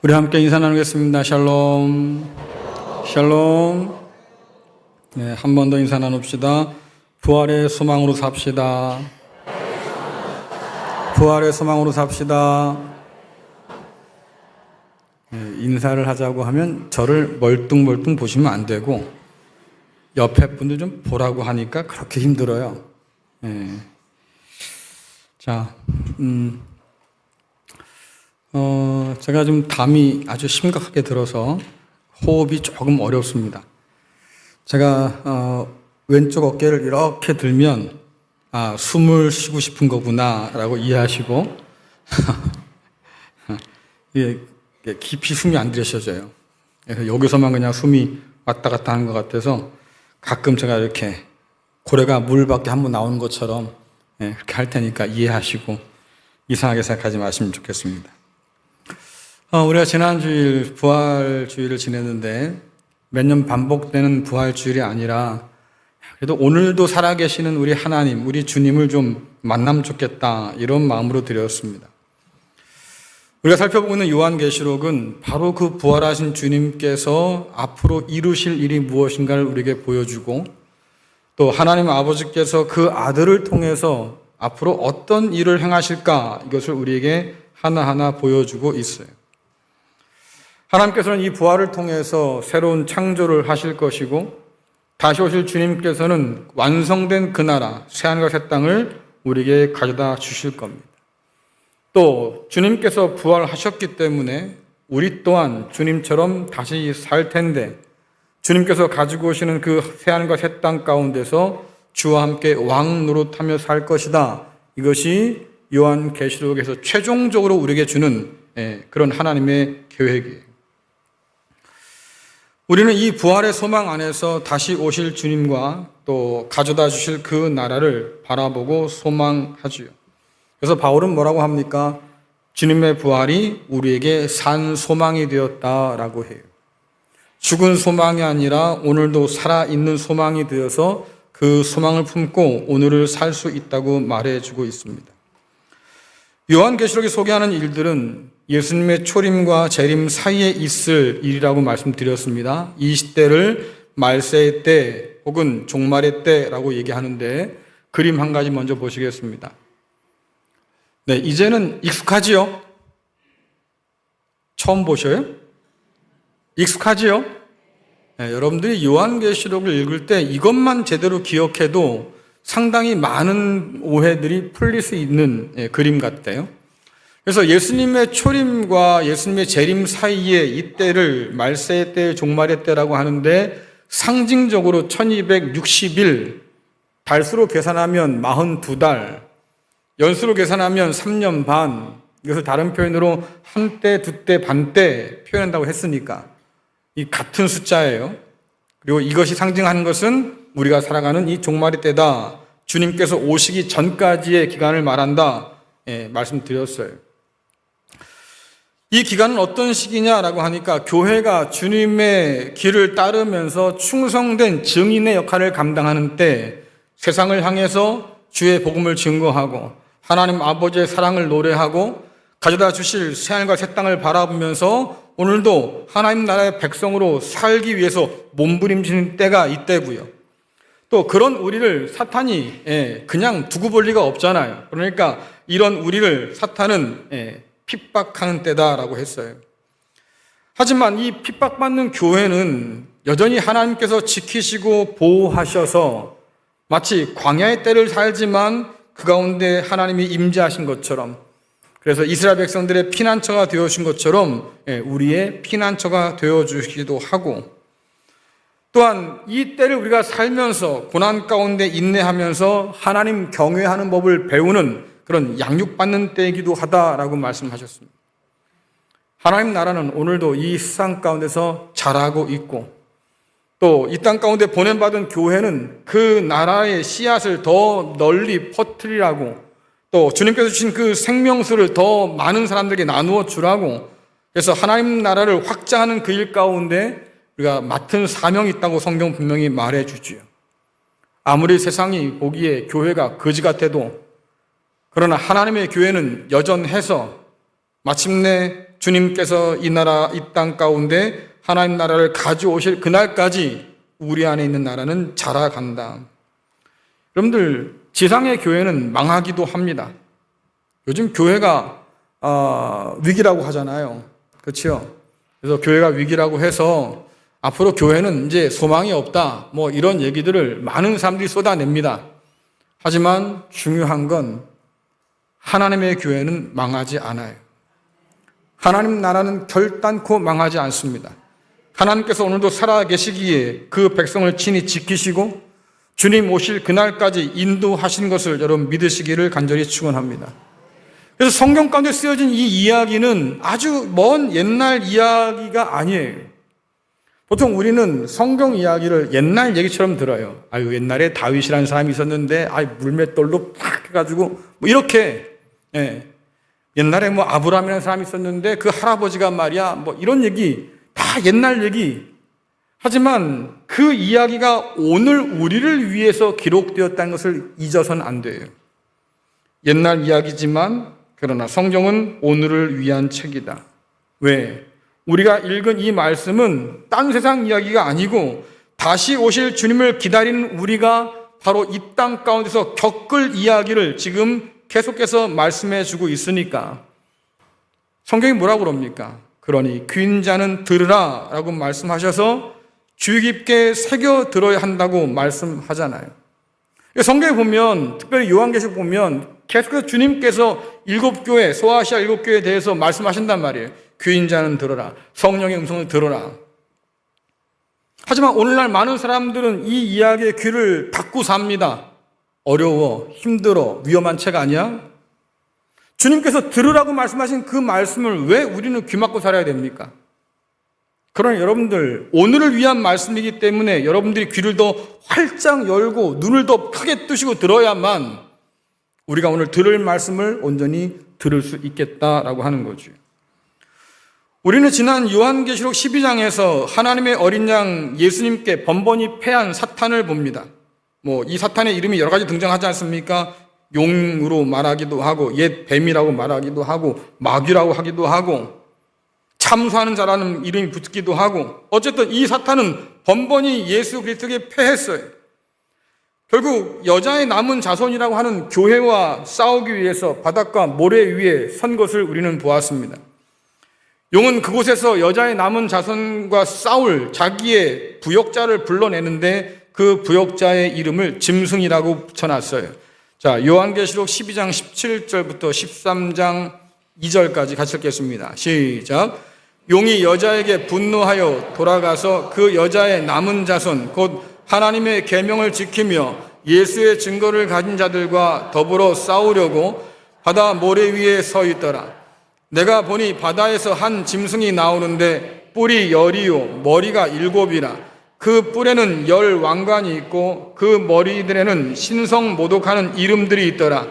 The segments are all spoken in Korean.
우리 함께 인사 나누겠습니다. 샬롬. 샬롬. 네, 한 번 더 인사 나눕시다. 부활의 소망으로 삽시다. 부활의 소망으로 삽시다. 네, 인사를 하자고 하면 저를 멀뚱멀뚱 보시면 안 되고 옆에 분들 좀 보라고 하니까 그렇게 힘들어요. 네. 자, 제가 좀 담이 아주 심각하게 들어서 호흡이 조금 어렵습니다. 제가 왼쪽 어깨를 이렇게 들면 숨을 쉬고 싶은 거구나 라고 이해하시고 이게 깊이 숨이 안 들이쉬어져요. 그래서 여기서만 그냥 숨이 왔다 갔다 하는 것 같아서 가끔 제가 이렇게 고래가 물 밖에 한번 나오는 것처럼 그렇게 할 테니까 이해하시고 이상하게 생각하지 마시면 좋겠습니다. 우리가 지난주일 부활주일을 지냈는데 매년 반복되는 부활주일이 아니라 그래도 오늘도 살아계시는 우리 하나님, 우리 주님을 좀 만나면 좋겠다 이런 마음으로 드렸습니다. 우리가 살펴보고 있는 요한계시록은 바로 그 부활하신 주님께서 앞으로 이루실 일이 무엇인가를 우리에게 보여주고 또 하나님 아버지께서 그 아들을 통해서 앞으로 어떤 일을 행하실까 이것을 우리에게 하나하나 보여주고 있어요. 하나님께서는 이 부활을 통해서 새로운 창조를 하실 것이고 다시 오실 주님께서는 완성된 그 나라, 새하늘과 새 땅을 우리에게 가져다 주실 겁니다. 또 주님께서 부활하셨기 때문에 우리 또한 주님처럼 다시 살 텐데 주님께서 가지고 오시는 그 새하늘과 새 땅 가운데서 주와 함께 왕 노릇하며 살 것이다. 이것이 요한계시록에서 최종적으로 우리에게 주는 그런 하나님의 계획이에요. 우리는 이 부활의 소망 안에서 다시 오실 주님과 또 가져다 주실 그 나라를 바라보고 소망하지요. 그래서 바울은 뭐라고 합니까? 주님의 부활이 우리에게 산 소망이 되었다라고 해요. 죽은 소망이 아니라 오늘도 살아있는 소망이 되어서 그 소망을 품고 오늘을 살 수 있다고 말해주고 있습니다. 요한계시록이 소개하는 일들은 예수님의 초림과 재림 사이에 있을 일이라고 말씀드렸습니다. 이 시대를 말세의 때 혹은 종말의 때라고 얘기하는데 그림 한 가지 먼저 보시겠습니다. 네, 이제는 익숙하지요? 처음 보셔요? 익숙하지요? 네, 여러분들이 요한계시록을 읽을 때 이것만 제대로 기억해도 상당히 많은 오해들이 풀릴 수 있는 그림 같아요. 그래서 예수님의 초림과 예수님의 재림 사이에 이때를 말세의 때, 종말의 때라고 하는데 상징적으로 1260일, 달수로 계산하면 42달, 연수로 계산하면 3년 반, 이것을 다른 표현으로 한 때, 두 때, 반 때 표현한다고 했으니까 이 같은 숫자예요. 그리고 이것이 상징하는 것은 우리가 살아가는 이 종말의 때다. 주님께서 오시기 전까지의 기간을 말한다. 말씀드렸어요. 이 기간은 어떤 시기냐라고 하니까 교회가 주님의 길을 따르면서 충성된 증인의 역할을 감당하는 때 세상을 향해서 주의 복음을 증거하고 하나님 아버지의 사랑을 노래하고 가져다 주실 새하늘과 새 땅을 바라보면서 오늘도 하나님 나라의 백성으로 살기 위해서 몸부림치는 때가 이때고요. 또 그런 우리를 사탄이 그냥 두고 볼 리가 없잖아요. 그러니까 이런 우리를 사탄은 핍박하는 때다라고 했어요. 하지만 이 핍박받는 교회는 여전히 하나님께서 지키시고 보호하셔서 마치 광야의 때를 살지만 그 가운데 하나님이 임재하신 것처럼 그래서 이스라엘 백성들의 피난처가 되어주신 것처럼 우리의 피난처가 되어주시기도 하고 또한 이 때를 우리가 살면서 고난 가운데 인내하면서 하나님 경외하는 법을 배우는 그런 양육받는 때이기도 하다라고 말씀하셨습니다. 하나님 나라는 오늘도 이 세상 가운데서 자라고 있고 또 이 땅 가운데 보냄받은 교회는 그 나라의 씨앗을 더 널리 퍼뜨리라고 또 주님께서 주신 그 생명수를 더 많은 사람들에게 나누어 주라고 그래서 하나님 나라를 확장하는 그 일 가운데 우리가 맡은 사명이 있다고 성경 분명히 말해 주지요. 아무리 세상이 보기에 교회가 거지 같아도 그러나 하나님의 교회는 여전해서 마침내 주님께서 이 땅 가운데 하나님 나라를 가져오실 그날까지 우리 안에 있는 나라는 자라간다. 여러분들, 지상의 교회는 망하기도 합니다. 요즘 교회가 위기라고 하잖아요. 그렇죠? 그래서 교회가 위기라고 해서 앞으로 교회는 이제 소망이 없다, 뭐 이런 얘기들을 많은 사람들이 쏟아냅니다. 하지만 중요한 건 하나님의 교회는 망하지 않아요. 하나님 나라는 결단코 망하지 않습니다. 하나님께서 오늘도 살아계시기에 그 백성을 친히 지키시고 주님 오실 그날까지 인도하신 것을 여러분 믿으시기를 간절히 축원합니다. 그래서 성경 가운데 쓰여진 이 이야기는 아주 먼 옛날 이야기가 아니에요. 보통 우리는 성경 이야기를 옛날 얘기처럼 들어요. 아유, 옛날에 다윗이라는 사람이 있었는데, 물맷돌로 팍 해가지고, 뭐 이렇게, 옛날에 뭐 아브라함이라는 사람이 있었는데, 그 할아버지가 말이야, 뭐 이런 얘기, 다 옛날 얘기. 하지만 그 이야기가 오늘 우리를 위해서 기록되었다는 것을 잊어서는 안 돼요. 옛날 이야기지만, 그러나 성경은 오늘을 위한 책이다. 왜? 우리가 읽은 이 말씀은 딴 세상 이야기가 아니고 다시 오실 주님을 기다리는 우리가 바로 이 땅 가운데서 겪을 이야기를 지금 계속해서 말씀해 주고 있으니까 성경이 뭐라고 그럽니까? 그러니 귀인 자는 들으라 라고 말씀하셔서 주의 깊게 새겨 들어야 한다고 말씀하잖아요. 성경에 보면, 특별히 요한계시록 보면 계속해서 주님께서 7교회, 소아시아 7교회에 대해서 말씀하신단 말이에요. 귀인 자는 들어라. 성령의 음성을 들어라. 하지만 오늘날 많은 사람들은 이 이야기의 귀를 닫고 삽니다. 어려워, 힘들어, 위험한 책 아니야? 주님께서 들으라고 말씀하신 그 말씀을 왜 우리는 귀 막고 살아야 됩니까? 그러나 여러분들, 오늘을 위한 말씀이기 때문에 여러분들이 귀를 더 활짝 열고 눈을 더 크게 뜨시고 들어야만 우리가 오늘 들을 말씀을 온전히 들을 수 있겠다라고 하는 거죠. 우리는 지난 요한계시록 12장에서 하나님의 어린 양 예수님께 번번이 패한 사탄을 봅니다. 이 사탄의 이름이 여러 가지 등장하지 않습니까? 용으로 말하기도 하고, 옛 뱀이라고 말하기도 하고, 마귀라고 하기도 하고, 참수하는 자라는 이름이 붙기도 하고, 어쨌든 이 사탄은 번번이 예수 그리스도에게 패했어요. 결국 여자의 남은 자손이라고 하는 교회와 싸우기 위해서 바닷가 모래 위에 선 것을 우리는 보았습니다. 용은 그곳에서 여자의 남은 자손과 싸울 자기의 부역자를 불러내는데 그 부역자의 이름을 짐승이라고 붙여놨어요. 자, 요한계시록 12장 17절부터 13장 2절까지 같이 읽겠습니다. 시작. 용이 여자에게 분노하여 돌아가서 그 여자의 남은 자손 곧 하나님의 계명을 지키며 예수의 증거를 가진 자들과 더불어 싸우려고 바다 모래 위에 서 있더라. 내가 보니 바다에서 한 짐승이 나오는데 뿔이 10이요 머리가 7이라. 그 뿔에는 10 왕관이 있고 그 머리들에는 신성 모독하는 이름들이 있더라.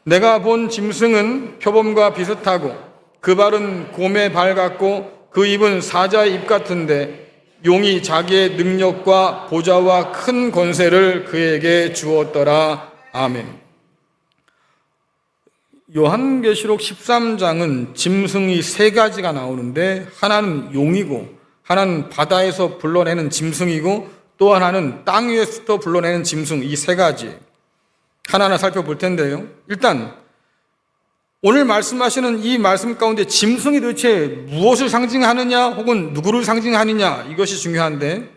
내가 본 짐승은 표범과 비슷하고 그 발은 곰의 발 같고 그 입은 사자의 입 같은데 용이 자기의 능력과 보좌와 큰 권세를 그에게 주었더라. 아멘. 요한계시록 13장은 짐승이 3가지가 나오는데 하나는 용이고 하나는 바다에서 불러내는 짐승이고 또 하나는 땅 위에서 불러내는 짐승, 이 3가지 하나하나 살펴볼 텐데요. 일단 오늘 말씀하시는 이 말씀 가운데 짐승이 도대체 무엇을 상징하느냐 혹은 누구를 상징하느냐 이것이 중요한데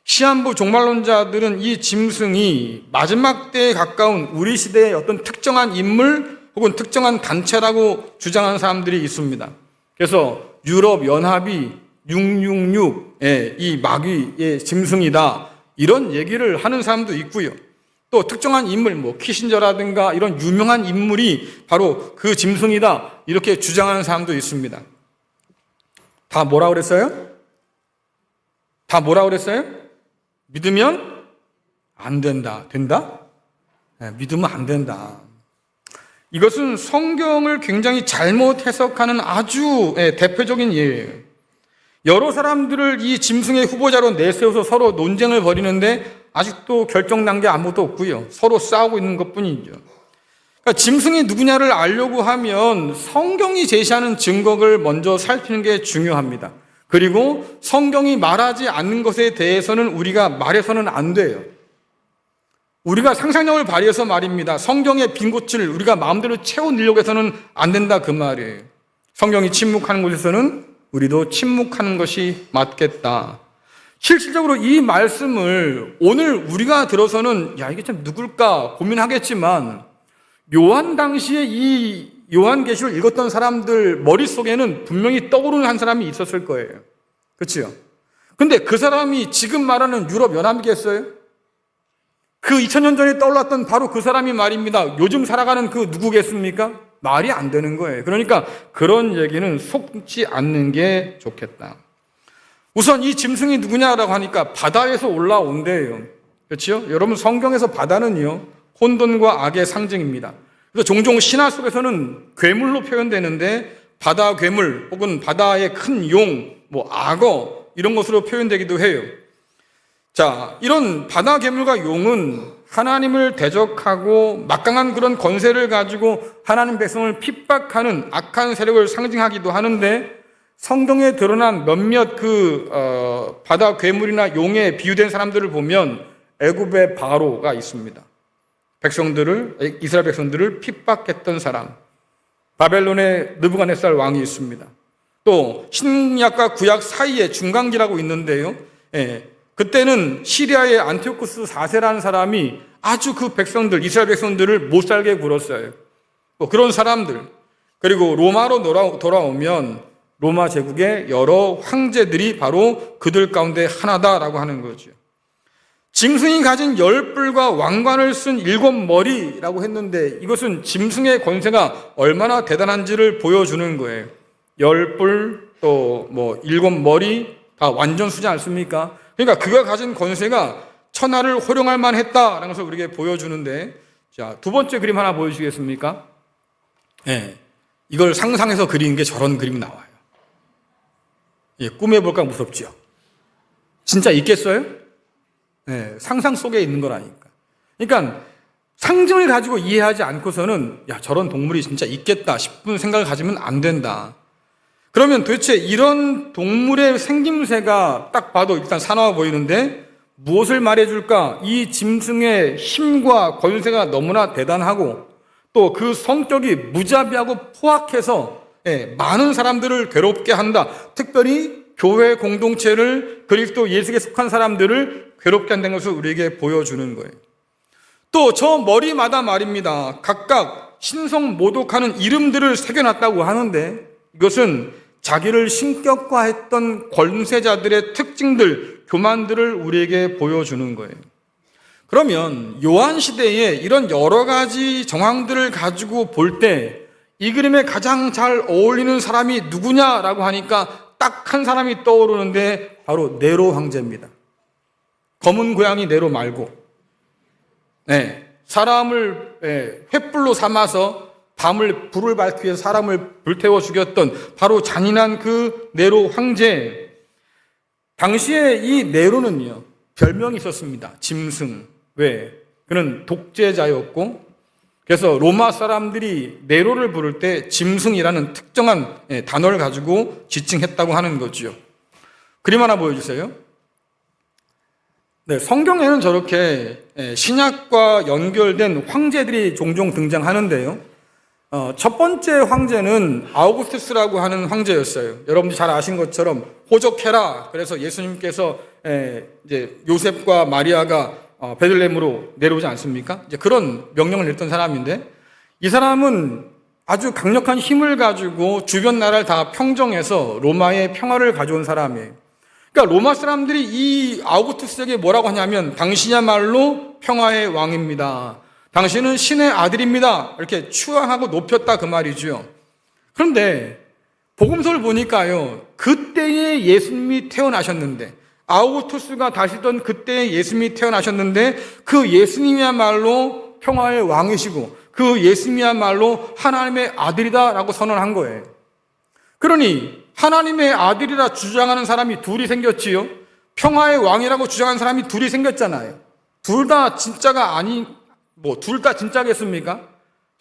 시한부 종말론자들은 이 짐승이 마지막 때에 가까운 우리 시대의 어떤 특정한 인물 혹은 특정한 단체라고 주장하는 사람들이 있습니다. 그래서 유럽 연합이 666의 이 마귀의 짐승이다 이런 얘기를 하는 사람도 있고요. 또 특정한 인물, 키신저라든가 이런 유명한 인물이 바로 그 짐승이다 이렇게 주장하는 사람도 있습니다. 다 뭐라 그랬어요? 다 뭐라 그랬어요? 믿으면 안 된다. 된다? 네, 믿으면 안 된다. 이것은 성경을 굉장히 잘못 해석하는 아주 대표적인 예예요. 여러 사람들을 이 짐승의 후보자로 내세워서 서로 논쟁을 벌이는데 아직도 결정난 게 아무것도 없고요. 서로 싸우고 있는 것뿐이죠. 그러니까 짐승이 누구냐를 알려고 하면 성경이 제시하는 증거를 먼저 살피는 게 중요합니다. 그리고 성경이 말하지 않는 것에 대해서는 우리가 말해서는 안 돼요. 우리가 상상력을 발휘해서 말입니다. 성경의 빈 곳을 우리가 마음대로 채워넣으려고 해서는 안 된다 그 말이에요. 성경이 침묵하는 곳에서는 우리도 침묵하는 것이 맞겠다. 실질적으로 이 말씀을 오늘 우리가 들어서는 야 이게 참 누굴까 고민하겠지만 요한 당시에 이 요한계시를 읽었던 사람들 머릿속에는 분명히 떠오르는 한 사람이 있었을 거예요. 그렇죠? 근데 그 사람이 지금 말하는 유럽 연합이겠어요? 그 2000년 전에 떠올랐던 바로 그 사람이 말입니다. 요즘 살아가는 그 누구겠습니까? 말이 안 되는 거예요. 그러니까 그런 얘기는 속지 않는 게 좋겠다. 우선 이 짐승이 누구냐라고 하니까 바다에서 올라온대요. 그렇죠? 여러분 성경에서 바다는요 혼돈과 악의 상징입니다. 그래서 종종 신화 속에서는 괴물로 표현되는데 바다 괴물 혹은 바다의 큰 용, 악어 이런 것으로 표현되기도 해요. 자, 이런 바다 괴물과 용은 하나님을 대적하고 막강한 그런 권세를 가지고 하나님 백성을 핍박하는 악한 세력을 상징하기도 하는데 성경에 드러난 몇몇 바다 괴물이나 용에 비유된 사람들을 보면 애굽의 바로가 있습니다. 이스라엘 백성들을 핍박했던 사람. 바벨론의 느부갓네살 왕이 있습니다. 또 신약과 구약 사이에 중간기라고 있는데요. 그때는 시리아의 안티오쿠스 4세라는 사람이 아주 그 이스라엘 백성들을 못 살게 굴었어요. 그런 사람들. 그리고 로마로 돌아오면 로마 제국의 여러 황제들이 바로 그들 가운데 하나다라고 하는 거죠. 짐승이 가진 10뿔과 왕관을 쓴 7머리라고 했는데 이것은 짐승의 권세가 얼마나 대단한지를 보여주는 거예요. 10뿔 또 7머리 다 완전수지 않습니까? 그러니까 그가 가진 권세가 천하를 호령할 만했다라는 것을 우리에게 보여주는데 자, 두 번째 그림 하나 보여주시겠습니까? 이걸 상상해서 그린 게 저런 그림이 나와요. 꿈해볼까 무섭죠? 진짜 있겠어요? 상상 속에 있는 거라니까. 그러니까 상징을 가지고 이해하지 않고서는 저런 동물이 진짜 있겠다 싶은 생각을 가지면 안 된다. 그러면 도대체 이런 동물의 생김새가 딱 봐도 일단 사나워 보이는데 무엇을 말해줄까? 이 짐승의 힘과 권세가 너무나 대단하고 또 그 성격이 무자비하고 포악해서 많은 사람들을 괴롭게 한다. 특별히 교회 공동체를 그리스도 예수에 속한 사람들을 괴롭게 한다는 것을 우리에게 보여주는 거예요. 또 저 머리마다 말입니다. 각각 신성 모독하는 이름들을 새겨놨다고 하는데 이것은 자기를 신격화했던 권세자들의 특징들, 교만들을 우리에게 보여주는 거예요. 그러면 요한 시대에 이런 여러 가지 정황들을 가지고 볼 때 이 그림에 가장 잘 어울리는 사람이 누구냐라고 하니까 딱 한 사람이 떠오르는데 바로 네로 황제입니다. 검은 고양이 네로 말고 사람을 횃불로 삼아서 밤을 불을 밝히기 위해서 사람을 불태워 죽였던 바로 잔인한 그 네로 황제. 당시에 이 네로는요 별명이 있었습니다. 짐승. 왜? 그는 독재자였고 그래서 로마 사람들이 네로를 부를 때 짐승이라는 특정한 단어를 가지고 지칭했다고 하는 거죠. 그림 하나 보여주세요. 성경에는 저렇게 신약과 연결된 황제들이 종종 등장하는데요. 첫 번째 황제는 아우구스투스라고 하는 황제였어요. 여러분들이 잘 아신 것처럼 호적해라. 그래서 예수님께서 이제 요셉과 마리아가 베들레헴으로 내려오지 않습니까? 이제 그런 명령을 냈던 사람인데 이 사람은 아주 강력한 힘을 가지고 주변 나라를 다 평정해서 로마의 평화를 가져온 사람이에요. 그러니까 로마 사람들이 이 아우구스투스에게 뭐라고 하냐면 당신이야말로 평화의 왕입니다. 당신은 신의 아들입니다. 이렇게 추앙하고 높였다 그 말이죠. 그런데 복음서를 보니까요. 그때에 예수님이 태어나셨는데 아우구스투스가 다시던 그때 예수님이 태어나셨는데 그 예수님이야말로 평화의 왕이시고 그 예수님이야말로 하나님의 아들이다라고 선언한 거예요. 그러니 하나님의 아들이라 주장하는 사람이 둘이 생겼지요. 평화의 왕이라고 주장하는 사람이 둘이 생겼잖아요. 둘 다 진짜가 둘 다 진짜겠습니까?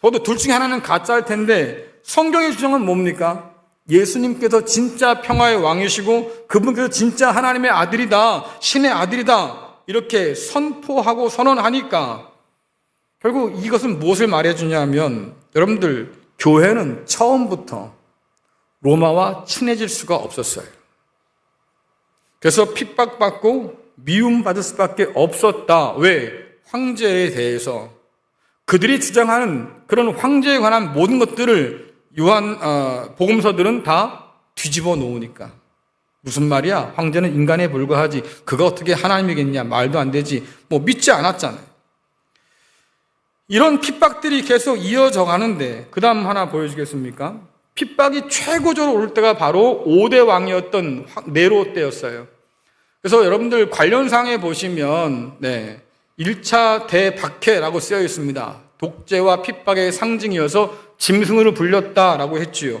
저도 둘 중에 하나는 가짜일 텐데 성경의 주장은 뭡니까? 예수님께서 진짜 평화의 왕이시고 그분께서 진짜 하나님의 아들이다, 신의 아들이다 이렇게 선포하고 선언하니까 결국 이것은 무엇을 말해주냐면 여러분들 교회는 처음부터 로마와 친해질 수가 없었어요. 그래서 핍박받고 미움받을 수밖에 없었다. 왜? 황제에 대해서 그들이 주장하는 그런 황제에 관한 모든 것들을 복음서들은 다 뒤집어 놓으니까. 무슨 말이야? 황제는 인간에 불과하지. 그가 어떻게 하나님이겠냐? 말도 안 되지. 믿지 않았잖아요. 이런 핍박들이 계속 이어져 가는데 그 다음 하나 보여주겠습니까? 핍박이 최고조로 오를 때가 바로 5대 왕이었던 네로 때였어요. 그래서 여러분들 관련상에 보시면 1차 대박해라고 쓰여 있습니다. 독재와 핍박의 상징이어서 짐승으로 불렸다라고 했지요.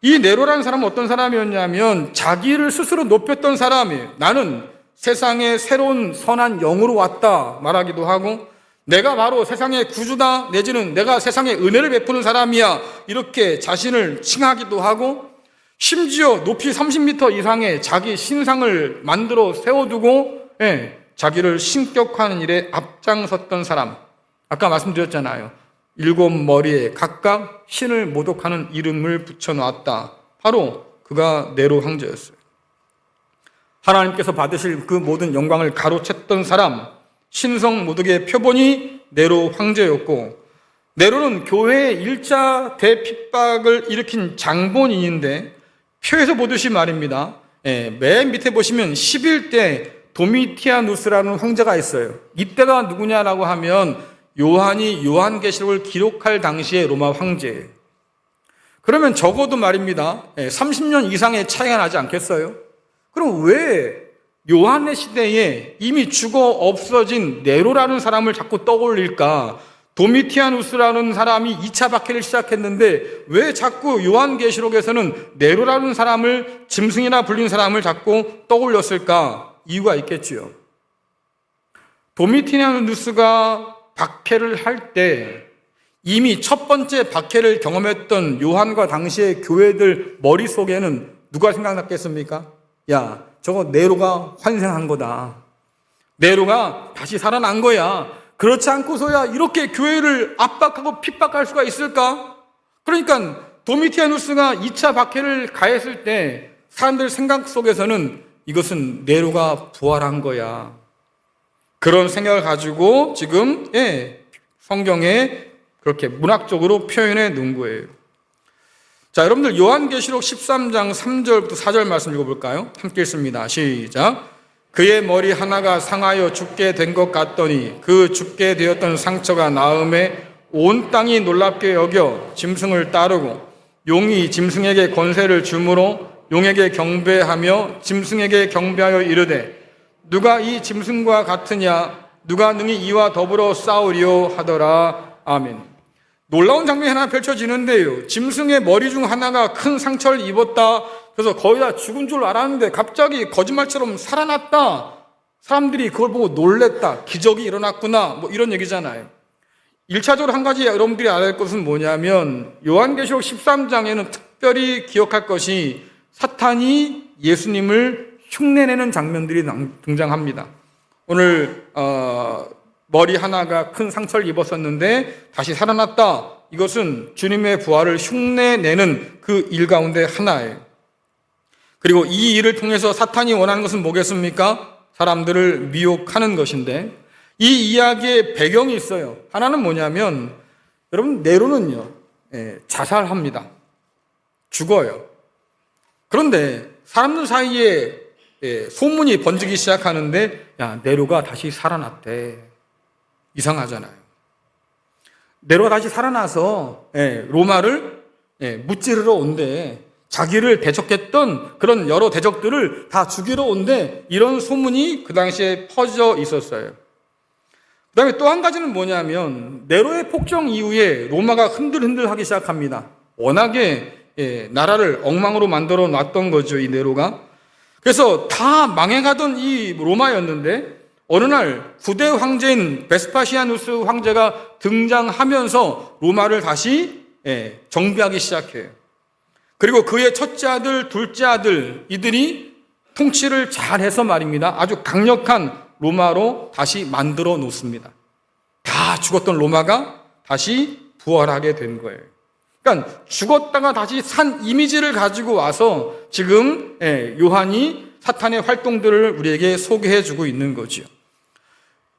이 네로라는 사람은 어떤 사람이었냐면 자기를 스스로 높였던 사람이에요. 나는 세상에 새로운 선한 영으로 왔다 말하기도 하고 내가 바로 세상의 구주다 내지는 내가 세상에 은혜를 베푸는 사람이야 이렇게 자신을 칭하기도 하고 심지어 높이 30m 이상의 자기 신상을 만들어 세워두고 자기를 신격화하는 일에 앞장섰던 사람. 아까 말씀드렸잖아요. 7머리에 각각 신을 모독하는 이름을 붙여놨다. 바로 그가 네로 황제였어요. 하나님께서 받으실 그 모든 영광을 가로챘던 사람, 신성 모독의 표본이 네로 황제였고 네로는 교회의 1차 대핍박을 일으킨 장본인인데 표에서 보듯이 말입니다. 맨 밑에 보시면 11대 도미티아누스라는 황제가 있어요. 이때가 누구냐라고 하면 요한이 요한계시록을 기록할 당시의 로마 황제예요. 그러면 적어도 말입니다. 30년 이상의 차이가 나지 않겠어요? 그럼 왜 요한의 시대에 이미 죽어 없어진 네로라는 사람을 자꾸 떠올릴까? 도미티아누스라는 사람이 2차 박해를 시작했는데 왜 자꾸 요한계시록에서는 네로라는 사람을 짐승이나 불린 사람을 자꾸 떠올렸을까? 이유가 있겠지요. 도미티아누스가 박해를 할 때 이미 첫 번째 박해를 경험했던 요한과 당시의 교회들 머릿속에는 누가 생각났겠습니까? 야, 저거 네로가 환생한 거다. 네로가 다시 살아난 거야. 그렇지 않고서야 이렇게 교회를 압박하고 핍박할 수가 있을까? 그러니까 도미티아누스가 2차 박해를 가했을 때 사람들 생각 속에서는 이것은 네로가 부활한 거야. 그런 생각을 가지고 지금 성경에 그렇게 문학적으로 표현해 놓은 거예요. 자, 여러분들 요한계시록 13장 3절부터 4절 말씀 읽어볼까요? 함께 읽습니다. 시작. 그의 머리 하나가 상하여 죽게 된 것 같더니 그 죽게 되었던 상처가 나음에 온 땅이 놀랍게 여겨 짐승을 따르고 용이 짐승에게 권세를 주므로 용에게 경배하며 짐승에게 경배하여 이르되 누가 이 짐승과 같으냐 누가 능히 이와 더불어 싸우리요 하더라. 아멘. 놀라운 장면이 하나 펼쳐지는데요. 짐승의 머리 중 하나가 큰 상처를 입었다. 그래서 거의 다 죽은 줄 알았는데 갑자기 거짓말처럼 살아났다. 사람들이 그걸 보고 놀랬다. 기적이 일어났구나. 이런 얘기잖아요. 1차적으로 한 가지 여러분들이 알아야 할 것은 뭐냐면 요한계시록 13장에는 특별히 기억할 것이 사탄이 예수님을 흉내내는 장면들이 등장합니다. 오늘 머리 하나가 큰 상처를 입었었는데 다시 살아났다. 이것은 주님의 부활을 흉내내는 그 일 가운데 하나예요. 그리고 이 일을 통해서 사탄이 원하는 것은 뭐겠습니까? 사람들을 미혹하는 것인데 이 이야기의 배경이 있어요. 하나는 뭐냐면 여러분 네로는요 자살합니다. 죽어요. 그런데 사람들 사이에 소문이 번지기 시작하는데 야 네로가 다시 살아났대. 이상하잖아요. 네로가 다시 살아나서 로마를 무찌르러 온대. 자기를 대적했던 그런 여러 대적들을 다 죽이러 온대. 이런 소문이 그 당시에 퍼져 있었어요. 그 다음에 또 한 가지는 뭐냐면 네로의 폭정 이후에 로마가 흔들흔들하기 시작합니다. 워낙에 나라를 엉망으로 만들어 놨던 거죠, 이 네로가. 그래서 다 망해가던 이 로마였는데 어느 날 9대 황제인 베스파시아누스 황제가 등장하면서 로마를 다시 정비하기 시작해요. 그리고 그의 첫째 아들, 둘째 아들 이들이 통치를 잘해서 말입니다. 아주 강력한 로마로 다시 만들어 놓습니다. 다 죽었던 로마가 다시 부활하게 된 거예요. 그러니까 죽었다가 다시 산 이미지를 가지고 와서 지금 요한이 사탄의 활동들을 우리에게 소개해 주고 있는 거죠.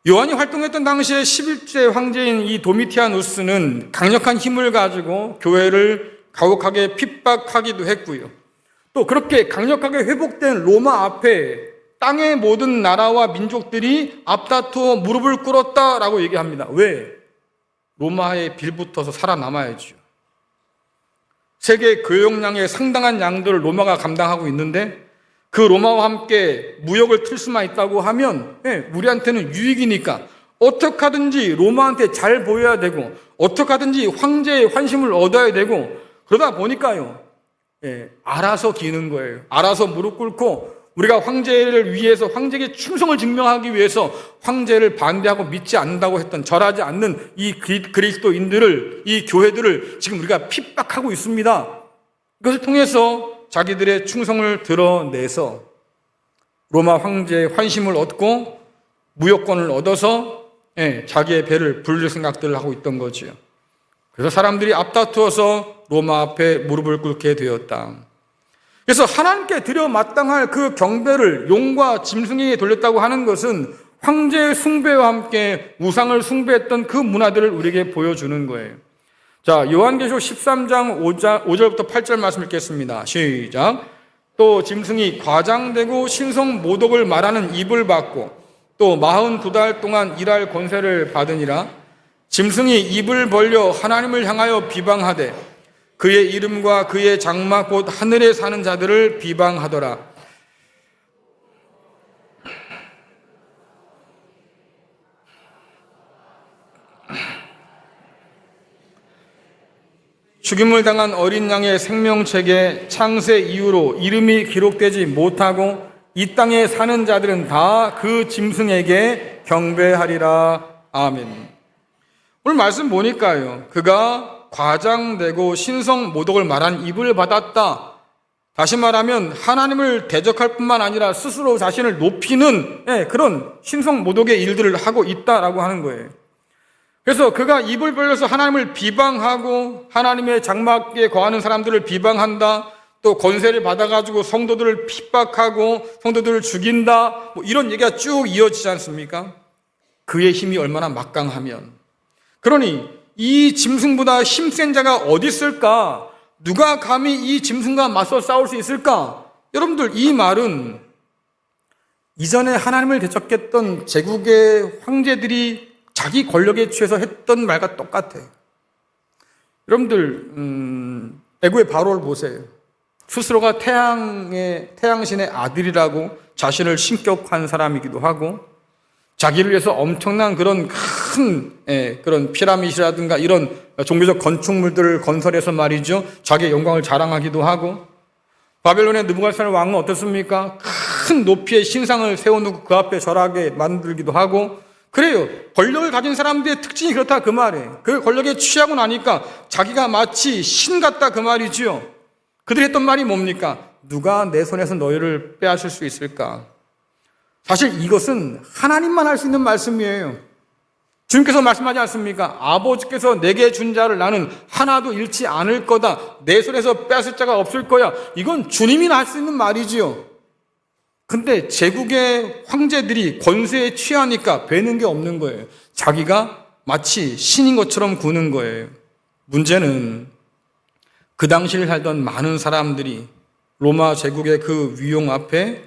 요한이 활동했던 당시에 11세 황제인 이 도미티아누스는 강력한 힘을 가지고 교회를 가혹하게 핍박하기도 했고요. 또 그렇게 강력하게 회복된 로마 앞에 땅의 모든 나라와 민족들이 앞다투어 무릎을 꿇었다라고 얘기합니다. 왜? 로마에 빌붙어서 살아남아야죠. 세계 교역량의 상당한 양들을 로마가 감당하고 있는데 그 로마와 함께 무역을 틀 수만 있다고 하면 우리한테는 유익이니까 어떻게 하든지 로마한테 잘 보여야 되고 어떻게 하든지 황제의 환심을 얻어야 되고 그러다 보니까요. 알아서 기는 거예요. 알아서 무릎 꿇고 우리가 황제를 위해서 황제에게 충성을 증명하기 위해서 황제를 반대하고 믿지 않는다고 했던 절하지 않는 이 그리스도인들을 이 교회들을 지금 우리가 핍박하고 있습니다. 이것을 통해서 자기들의 충성을 드러내서 로마 황제의 환심을 얻고 무역권을 얻어서 자기의 배를 불릴 생각들을 하고 있던 거지요. 그래서 사람들이 앞다투어서 로마 앞에 무릎을 꿇게 되었다. 그래서 하나님께 드려 마땅할 그 경배를 용과 짐승에게 돌렸다고 하는 것은 황제의 숭배와 함께 우상을 숭배했던 그 문화들을 우리에게 보여주는 거예요. 자, 요한계시록 13장 5절부터 8절 말씀 읽겠습니다. 시작. 또 짐승이 과장되고 신성 모독을 말하는 입을 받고 또 42달 동안 일할 권세를 받으니라. 짐승이 입을 벌려 하나님을 향하여 비방하되 그의 이름과 그의 장막 곧 하늘에 사는 자들을 비방하더라. 죽임을 당한 어린 양의 생명책에 창세 이후로 이름이 기록되지 못하고 이 땅에 사는 자들은 다 그 짐승에게 경배하리라. 아멘. 오늘 말씀 보니까요, 그가 과장되고 신성 모독을 말한 입을 받았다. 다시 말하면 하나님을 대적할 뿐만 아니라 스스로 자신을 높이는 그런 신성 모독의 일들을 하고 있다라고 하는 거예요. 그래서 그가 입을 벌려서 하나님을 비방하고 하나님의 장막에 거하는 사람들을 비방한다. 또 권세를 받아가지고 성도들을 핍박하고 성도들을 죽인다. 뭐 이런 얘기가 쭉 이어지지 않습니까? 그의 힘이 얼마나 막강하면. 그러니 이 짐승보다 힘센 자가 어디 있을까? 누가 감히 이 짐승과 맞서 싸울 수 있을까? 여러분들, 이 말은 이전에 하나님을 대적했던 제국의 황제들이 자기 권력에 취해서 했던 말과 똑같아요. 여러분들, 애국의 바로를 보세요. 스스로가 태양신의 아들이라고 자신을 신격한 사람이기도 하고 자기를 위해서 엄청난 그런 큰 그런 피라미드라든가 이런 종교적 건축물들을 건설해서 말이죠, 자기의 영광을 자랑하기도 하고, 바벨론의 느부갓네살 왕은 어떻습니까? 큰 높이의 신상을 세워놓고 그 앞에 절하게 만들기도 하고, 그래요. 권력을 가진 사람들의 특징이 그렇다 그 말이에요. 그 권력에 취하고 나니까 자기가 마치 신 같다 그 말이지요. 그들이 했던 말이 뭡니까? 누가 내 손에서 너희를 빼앗을 수 있을까? 사실 이것은 하나님만 할 수 있는 말씀이에요. 주님께서 말씀하지 않습니까? 아버지께서 내게 준 자를 나는 하나도 잃지 않을 거다. 내 손에서 빼앗을 자가 없을 거야. 이건 주님이 할 수 있는 말이지요. 근데 제국의 황제들이 권세에 취하니까 배는 게 없는 거예요. 자기가 마치 신인 것처럼 구는 거예요. 문제는 그 당시를 살던 많은 사람들이 로마 제국의 그 위용 앞에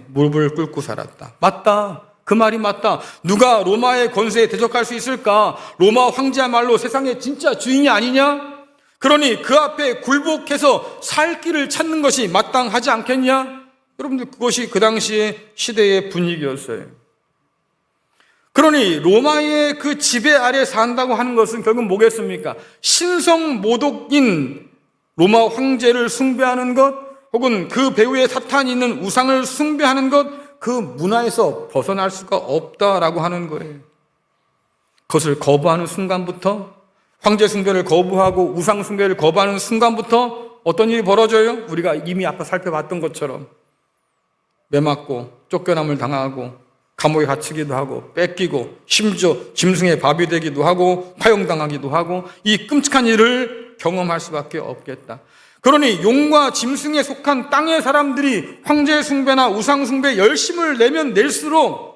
무릎을 꿇고 살았다. 맞다. 그 말이 맞다. 누가 로마의 권세에 대적할 수 있을까? 로마 황제야말로 세상의 진짜 주인이 아니냐? 그러니 그 앞에 굴복해서 살 길을 찾는 것이 마땅하지 않겠냐? 여러분들, 그것이 그 당시의 시대의 분위기였어요. 그러니 로마의 그 지배 아래 산다고 하는 것은 결국 뭐겠습니까? 신성 모독인 로마 황제를 숭배하는 것, 혹은 그 배후에 사탄이 있는 우상을 숭배하는 것, 그 문화에서 벗어날 수가 없다라고 하는 거예요. 그것을 거부하는 순간부터, 황제 숭배를 거부하고 우상 숭배를 거부하는 순간부터 어떤 일이 벌어져요? 우리가 이미 아까 살펴봤던 것처럼 매맞고 쫓겨남을 당하고 감옥에 갇히기도 하고 뺏기고 심지어 짐승의 밥이 되기도 하고 파형당하기도 하고 이 끔찍한 일을 경험할 수밖에 없겠다. 그러니 용과 짐승에 속한 땅의 사람들이 황제 숭배나 우상 숭배에 열심을 내면 낼수록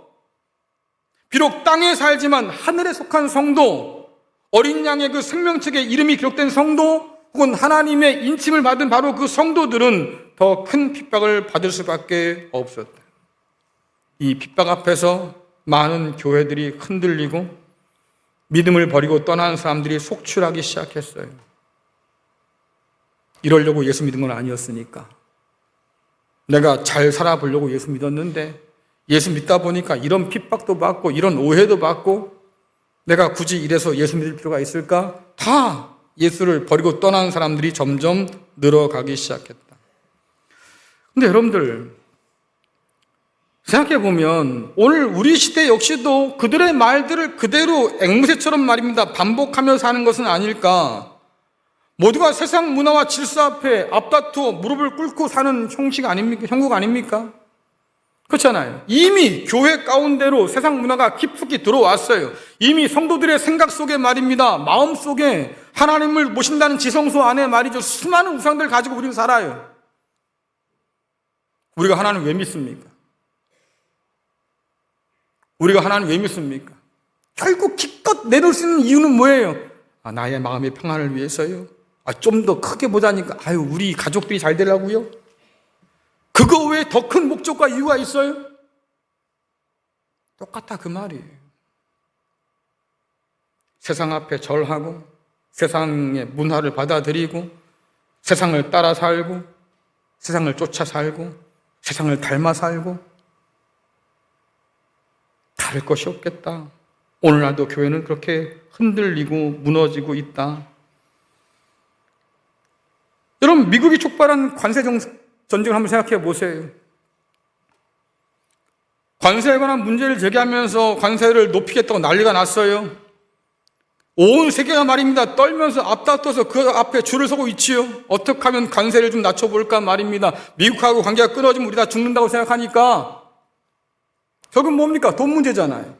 비록 땅에 살지만 하늘에 속한 성도, 어린 양의 그 생명책에 이름이 기록된 성도 혹은 하나님의 인침을 받은 바로 그 성도들은 더 큰 핍박을 받을 수밖에 없었다. 이 핍박 앞에서 많은 교회들이 흔들리고 믿음을 버리고 떠나는 사람들이 속출하기 시작했어요. 이러려고 예수 믿은 건 아니었으니까. 내가 잘 살아보려고 예수 믿었는데 예수 믿다 보니까 이런 핍박도 받고 이런 오해도 받고 내가 굳이 이래서 예수 믿을 필요가 있을까? 다 예수를 버리고 떠나는 사람들이 점점 늘어가기 시작했다. 근데 여러분들 생각해보면 오늘 우리 시대 역시도 그들의 말들을 그대로 앵무새처럼 말입니다. 반복하며 사는 것은 아닐까. 모두가 세상 문화와 질서 앞에 앞다투어 무릎을 꿇고 사는 형식 아닙니까? 형국 아닙니까? 그렇잖아요. 이미 교회 가운데로 세상 문화가 깊숙이 들어왔어요. 이미 성도들의 생각 속에 말입니다. 마음 속에 하나님을 모신다는 지성소 안에 말이죠. 수많은 우상들 가지고 우리는 살아요. 우리가 하나님 왜 믿습니까? 우리가 하나님 왜 믿습니까? 결국 기껏 내놓을 수 있는 이유는 뭐예요? 나의 마음의 평안을 위해서요. 좀 더 크게 보자니까 우리 가족들이 잘 되려고요. 그거 외에 더 큰 목적과 이유가 있어요? 똑같아 그 말이에요. 세상 앞에 절하고 세상의 문화를 받아들이고 세상을 따라 살고 세상을 쫓아 살고 세상을 닮아 살고 다를 것이 없겠다. 오늘날도 교회는 그렇게 흔들리고 무너지고 있다. 여러분, 미국이 촉발한 관세 전쟁을 한번 생각해 보세요. 관세에 관한 문제를 제기하면서 관세를 높이겠다고 난리가 났어요. 온 세계가 말입니다. 떨면서 앞다퉈서 그 앞에 줄을 서고 있지요. 어떻게 하면 관세를 좀 낮춰볼까 말입니다. 미국하고 관계가 끊어지면 우리 다 죽는다고 생각하니까 결국 뭡니까? 돈 문제잖아요.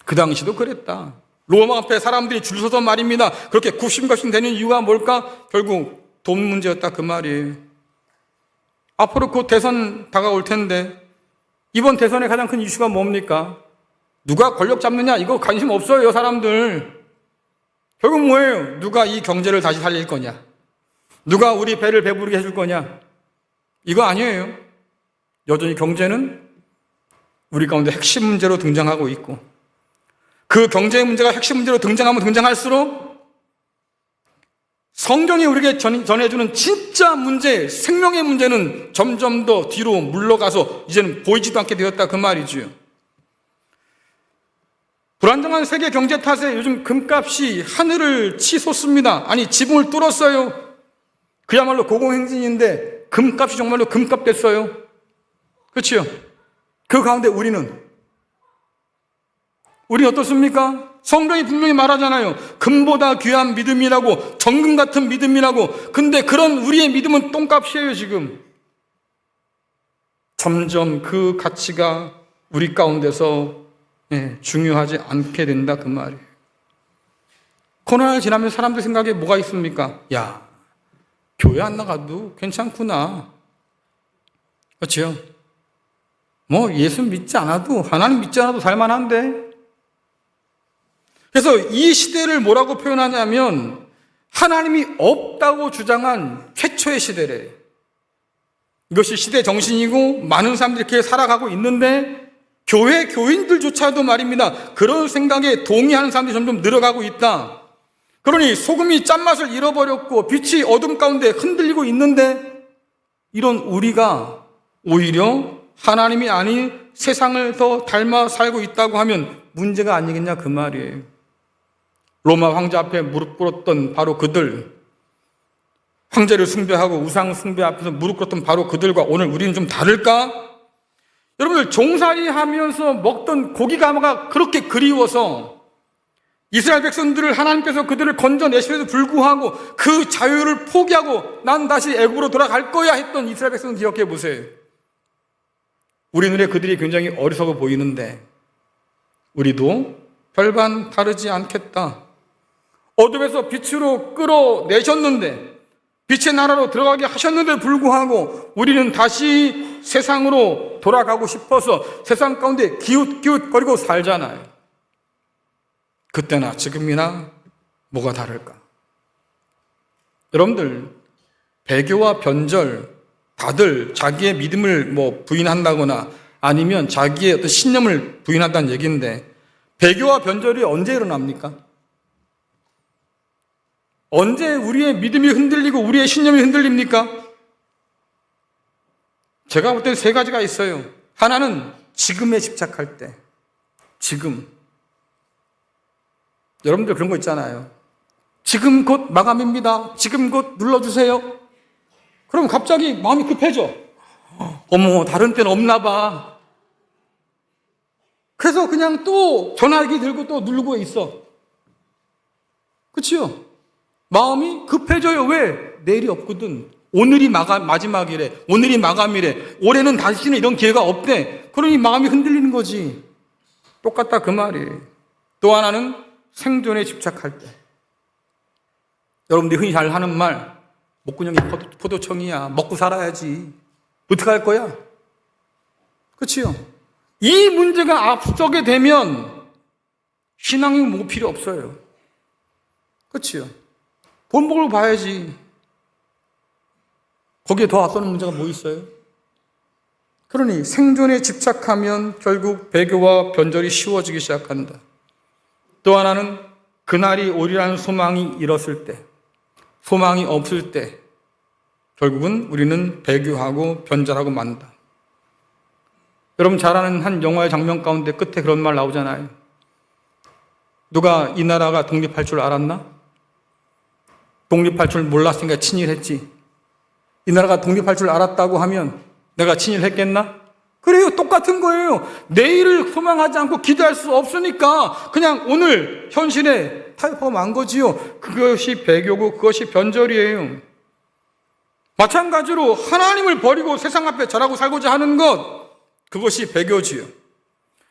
그 당시도 그랬다. 로마 앞에 사람들이 줄 서서 말입니다. 그렇게 굽신거신 되는 이유가 뭘까? 결국 돈 문제였다 그 말이에요. 앞으로 곧 대선 다가올 텐데 이번 대선의 가장 큰 이슈가 뭡니까? 누가 권력 잡느냐? 이거 관심 없어요, 사람들. 결국 뭐예요? 누가 이 경제를 다시 살릴 거냐? 누가 우리 배를 배부르게 해줄 거냐? 이거 아니에요. 여전히 경제는 우리 가운데 핵심 문제로 등장하고 있고 그 경제 문제가 핵심 문제로 등장하면 등장할수록 성경이 우리에게 전해주는 진짜 문제, 생명의 문제는 점점 더 뒤로 물러가서 이제는 보이지도 않게 되었다 그 말이지요. 불안정한 세계 경제 탓에 요즘 금값이 하늘을 치솟습니다. 아니 지붕을 뚫었어요. 그야말로 고공행진인데 금값이 정말로 금값 됐어요. 그렇죠? 그 가운데 우리는 어떻습니까? 성경이 분명히 말하잖아요. 금보다 귀한 믿음이라고, 정금 같은 믿음이라고. 근데 그런 우리의 믿음은 똥값이에요 지금. 점점 그 가치가 우리 가운데서 중요하지 않게 된다 그 말이에요. 코로나가 지나면 사람들 생각에 뭐가 있습니까? 야, 교회 안 나가도 괜찮구나. 그렇죠? 예수 믿지 않아도, 하나님 믿지 않아도 살만한데. 그래서 이 시대를 뭐라고 표현하냐면 하나님이 없다고 주장한 최초의 시대래. 이것이 시대 정신이고 많은 사람들이 이렇게 살아가고 있는데 교회 교인들조차도 말입니다. 그런 생각에 동의하는 사람들이 점점 늘어가고 있다. 그러니 소금이 짠맛을 잃어버렸고 빛이 어둠 가운데 흔들리고 있는데 이런 우리가 오히려 하나님이 아닌 세상을 더 닮아 살고 있다고 하면 문제가 아니겠냐 그 말이에요. 로마 황제 앞에 무릎 꿇었던 바로 그들, 황제를 숭배하고 우상 숭배 앞에서 무릎 꿇었던 바로 그들과 오늘 우리는 좀 다를까? 여러분들 종살이 하면서 먹던 고기가 그렇게 그리워서 이스라엘 백성들을 하나님께서 그들을 건져내심에도 불구하고 그 자유를 포기하고 난 다시 애굽으로 돌아갈 거야 했던 이스라엘 백성 기억해 보세요. 우리 눈에 그들이 굉장히 어리석어 보이는데 우리도 별반 다르지 않겠다. 어둠에서 빛으로 끌어내셨는데 빛의 나라로 들어가게 하셨는데 불구하고 우리는 다시 세상으로 돌아가고 싶어서 세상 가운데 기웃기웃거리고 살잖아요. 그때나 지금이나 뭐가 다를까? 여러분들, 배교와 변절, 다들 자기의 믿음을 부인한다거나 아니면 자기의 어떤 신념을 부인한다는 얘기인데, 배교와 변절이 언제 일어납니까? 언제 우리의 믿음이 흔들리고 우리의 신념이 흔들립니까? 제가 볼 때 세 가지가 있어요. 하나는 지금에 집착할 때. 지금. 여러분들 그런 거 있잖아요. 지금 곧 마감입니다. 지금 곧 눌러주세요. 그럼 갑자기 마음이 급해져. 어머, 다른 때는 없나 봐. 그래서 그냥 또 전화기 들고 또 누르고 있어. 그치요? 마음이 급해져요. 왜? 내일이 없거든. 오늘이 마지막이래. 오늘이 마감이래. 올해는 다시는 이런 기회가 없대. 그러니 마음이 흔들리는 거지. 똑같다 그 말이에요. 또 하나는 생존에 집착할 때. 여러분들이 흔히 잘 하는 말, 목구멍이 포도청이야. 먹고 살아야지. 어떻게 할 거야? 그치요? 이 문제가 앞서게 되면 신앙이 뭐 필요 없어요. 그치요? 본보고 봐야지. 거기에 더 앞서는 문제가 뭐 있어요? 그러니 생존에 집착하면 결국 배교와 변절이 쉬워지기 시작한다. 또 하나는 그날이 오리라는 소망이 잃었을 때, 소망이 없을 때 결국은 우리는 배교하고 변절하고 만다. 여러분 잘 아는 한 영화의 장면 가운데 끝에 그런 말 나오잖아요. 누가 이 나라가 독립할 줄 알았나? 독립할 줄 몰랐으니까 친일했지. 이 나라가 독립할 줄 알았다고 하면 내가 친일했겠나? 그래요. 똑같은 거예요. 내일을 소망하지 않고 기대할 수 없으니까 그냥 오늘 현실에 타협하고 만 거지요. 그것이 배교고 그것이 변절이에요. 마찬가지로 하나님을 버리고 세상 앞에 절하고 살고자 하는 것, 그것이 배교지요.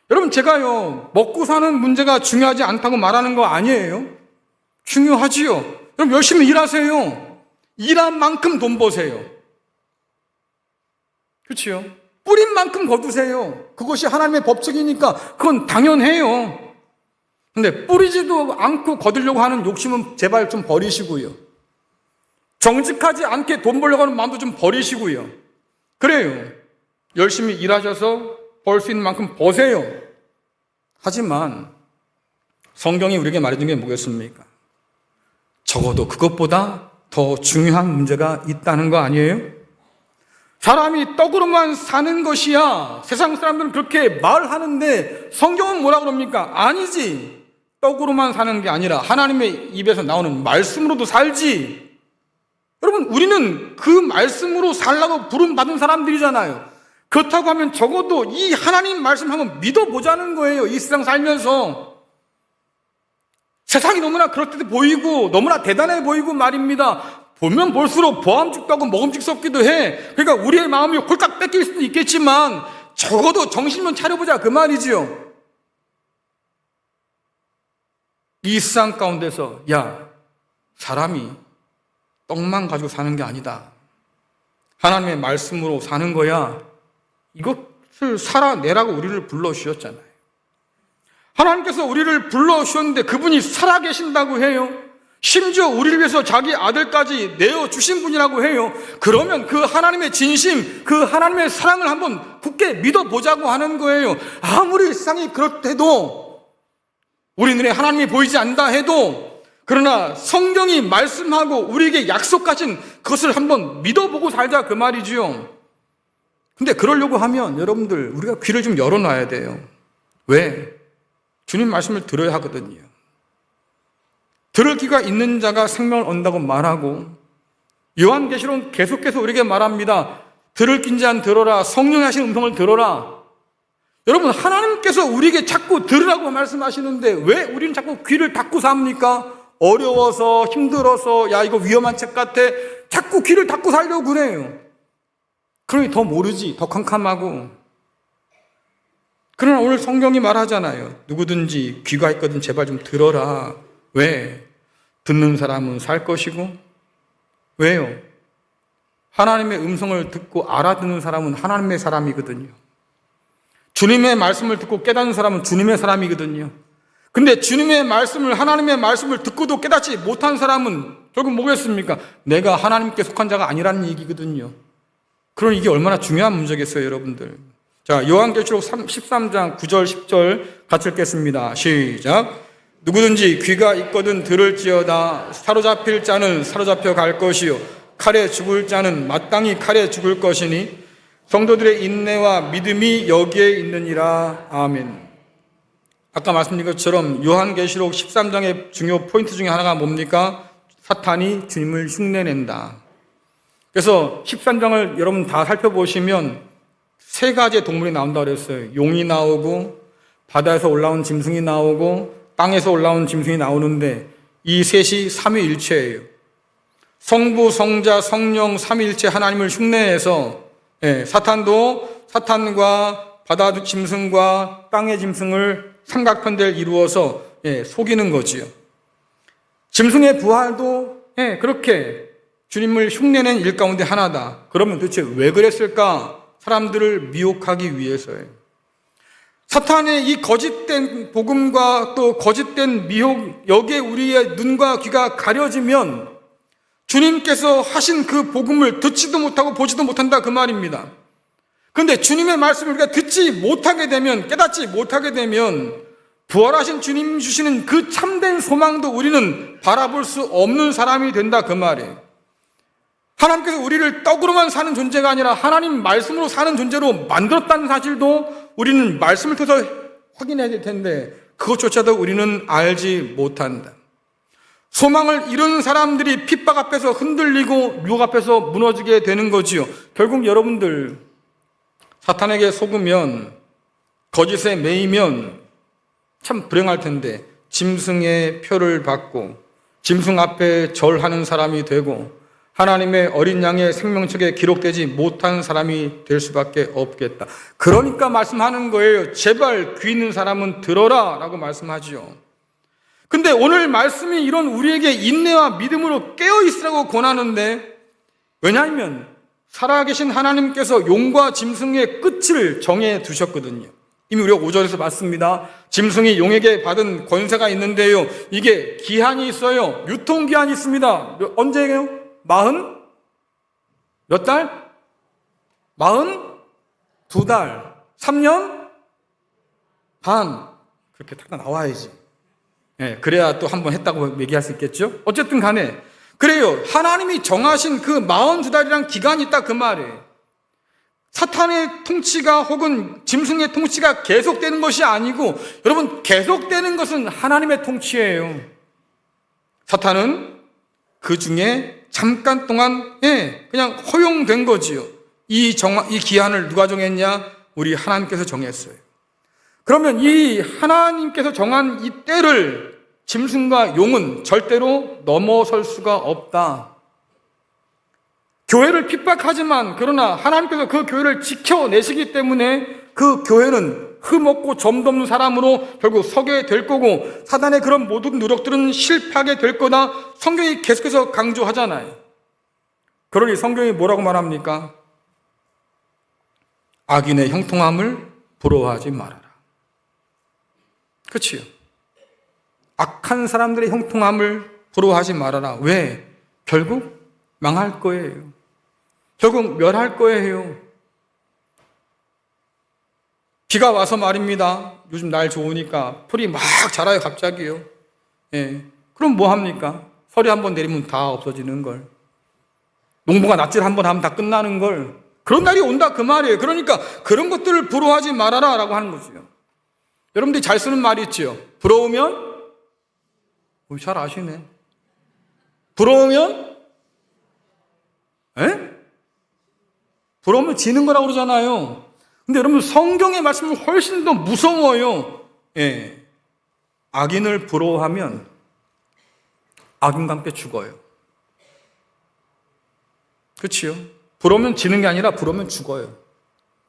여러분 제가요, 먹고 사는 문제가 중요하지 않다고 말하는 거 아니에요. 중요하지요. 여러분 열심히 일하세요. 일한 만큼 돈 버세요. 그렇지요? 뿌린 만큼 거두세요. 그것이 하나님의 법칙이니까 그건 당연해요. 근데 뿌리지도 않고 거두려고 하는 욕심은 제발 좀 버리시고요. 정직하지 않게 돈 벌려고 하는 마음도 좀 버리시고요. 그래요. 열심히 일하셔서 벌 수 있는 만큼 버세요. 하지만 성경이 우리에게 말해준 게 뭐겠습니까? 적어도 그것보다 더 중요한 문제가 있다는 거 아니에요? 사람이 떡으로만 사는 것이야. 세상 사람들은 그렇게 말하는데 성경은 뭐라 그럽니까? 아니지. 떡으로만 사는 게 아니라 하나님의 입에서 나오는 말씀으로도 살지. 여러분 우리는 그 말씀으로 살라고 부름받은 사람들이잖아요. 그렇다고 하면 적어도 이 하나님 말씀 한번 믿어보자는 거예요. 이 세상 살면서. 세상이 너무나 그렇게 보이고 너무나 대단해 보이고 말입니다. 보면 볼수록 보암직도 하고 먹음직스럽기도 해. 그러니까 우리의 마음이 홀딱 뺏길 수도 있겠지만 적어도 정신 좀 차려보자 그 말이지요. 이 세상 가운데서 사람이 떡만 가지고 사는 게 아니다. 하나님의 말씀으로 사는 거야. 이것을 살아내라고 우리를 불러주셨잖아요. 하나님께서 우리를 불러주셨는데 그분이 살아계신다고 해요. 심지어 우리를 위해서 자기 아들까지 내어주신 분이라고 해요. 그러면 그 하나님의 진심, 그 하나님의 사랑을 한번 굳게 믿어보자고 하는 거예요. 아무리 세상이 그렇대도 우리 눈에 하나님이 보이지 않는다 해도 그러나 성경이 말씀하고 우리에게 약속하신 그것을 한번 믿어보고 살자 그 말이지요. 근데 그러려고 하면 여러분들 우리가 귀를 좀 열어놔야 돼요. 왜? 주님 말씀을 들어야 하거든요. 들을 귀가 있는 자가 생명을 얻는다고 말하고 요한계시록은 계속해서 우리에게 말합니다. 들을 낀 자는 들어라. 성령이 하신 음성을 들어라. 여러분, 하나님께서 우리에게 자꾸 들으라고 말씀하시는데 왜 우리는 자꾸 귀를 닫고 삽니까? 어려워서, 힘들어서, 야, 이거 위험한 책 같아. 자꾸 귀를 닫고 살려고 그래요. 그러니 더 모르지, 더 캄캄하고. 그러나 오늘 성경이 말하잖아요. 누구든지 귀가 있거든 제발 좀 들어라. 왜? 듣는 사람은 살 것이고. 왜요? 하나님의 음성을 듣고 알아듣는 사람은 하나님의 사람이거든요. 주님의 말씀을 듣고 깨닫는 사람은 주님의 사람이거든요. 근데 주님의 말씀을, 하나님의 말씀을 듣고도 깨닫지 못한 사람은 결국 뭐겠습니까? 내가 하나님께 속한 자가 아니라는 얘기거든요. 그럼 이게 얼마나 중요한 문제겠어요, 여러분들. 자, 요한계시록 13장 9절 10절 같이 읽겠습니다. 시작. 누구든지 귀가 있거든 들을지어다. 사로잡힐 자는 사로잡혀 갈 것이요 칼에 죽을 자는 마땅히 칼에 죽을 것이니 성도들의 인내와 믿음이 여기에 있느니라. 아멘. 아까 말씀드린 것처럼 요한계시록 13장의 중요 포인트 중에 하나가 뭡니까? 사탄이 주님을 흉내낸다. 그래서 13장을 여러분 다 살펴보시면 세 가지의 동물이 나온다고 그랬어요. 용이 나오고 바다에서 올라온 짐승이 나오고 땅에서 올라온 짐승이 나오는데 이 셋이 삼위일체예요. 성부, 성자, 성령 삼위일체 하나님을 흉내내서 사탄도 사탄과 바다 짐승과 땅의 짐승을 삼각편대를 이루어서 속이는 거지요. 짐승의 부활도 그렇게 주님을 흉내낸 일 가운데 하나다. 그러면 도대체 왜 그랬을까? 사람들을 미혹하기 위해서예요. 사탄의 이 거짓된 복음과 또 거짓된 미혹, 여기에 우리의 눈과 귀가 가려지면 주님께서 하신 그 복음을 듣지도 못하고 보지도 못한다 그 말입니다. 그런데 주님의 말씀을 우리가 듣지 못하게 되면, 깨닫지 못하게 되면 부활하신 주님 주시는 그 참된 소망도 우리는 바라볼 수 없는 사람이 된다 그 말이에요. 하나님께서 우리를 떡으로만 사는 존재가 아니라 하나님 말씀으로 사는 존재로 만들었다는 사실도 우리는 말씀을 통해서 확인해야 될 텐데 그것조차도 우리는 알지 못한다. 소망을 잃은 사람들이 핍박 앞에서 흔들리고 유혹 앞에서 무너지게 되는 거지요. 결국 여러분들 사탄에게 속으면, 거짓에 매이면 참 불행할 텐데 짐승의 표를 받고 짐승 앞에 절하는 사람이 되고 하나님의 어린 양의 생명책에 기록되지 못한 사람이 될 수밖에 없겠다. 그러니까 말씀하는 거예요. 제발 귀 있는 사람은 들어라 라고 말씀하지요. 근데 오늘 말씀이 이런 우리에게 인내와 믿음으로 깨어있으라고 권하는데, 왜냐하면 살아계신 하나님께서 용과 짐승의 끝을 정해 두셨거든요. 이미 우리가 5절에서 봤습니다. 짐승이 용에게 받은 권세가 있는데요, 이게 기한이 있어요. 유통기한이 있습니다. 언제예요? 40? 몇 달? 42달? 3년? 반? 그렇게 딱 나와야지. 그래야 또 한번 했다고 얘기할 수 있겠죠? 어쨌든 간에 그래요. 하나님이 정하신 그 42달이란 기간이 있다 그 말이에요. 사탄의 통치가 혹은 짐승의 통치가 계속되는 것이 아니고, 여러분, 계속되는 것은 하나님의 통치예요. 사탄은 그 중에 잠깐 동안 그냥 허용된 거지요. 이 기한을 누가 정했냐? 우리 하나님께서 정했어요. 그러면 이 하나님께서 정한 이 때를 짐승과 용은 절대로 넘어설 수가 없다. 교회를 핍박하지만 그러나 하나님께서 그 교회를 지켜내시기 때문에 그 교회는 흠없고 점도 없는 사람으로 결국 서게 될 거고, 사단의 그런 모든 노력들은 실패하게 될 거다. 성경이 계속해서 강조하잖아요. 그러니 성경이 뭐라고 말합니까? 악인의 형통함을 부러워하지 말아라. 그렇지요. 악한 사람들의 형통함을 부러워하지 말아라. 왜? 결국 망할 거예요. 결국 멸할 거예요. 비가 와서 말입니다. 요즘 날 좋으니까 풀이 막 자라요, 갑자기요. 그럼 뭐 합니까? 서리 한번 내리면 다 없어지는 걸. 농부가 낫질 한번 하면 다 끝나는 걸. 그런 날이 온다 그 말이에요. 그러니까 그런 것들을 부러워하지 말아라 라고 하는 거죠. 여러분들이 잘 쓰는 말이 있죠. 부러우면, 잘 아시네. 부러우면, 부러우면 지는 거라고 그러잖아요. 근데 여러분, 성경의 말씀은 훨씬 더 무서워요. 예. 악인을 부러워하면 악인과 함께 죽어요. 그렇지요? 부러우면 지는 게 아니라 부러우면 죽어요.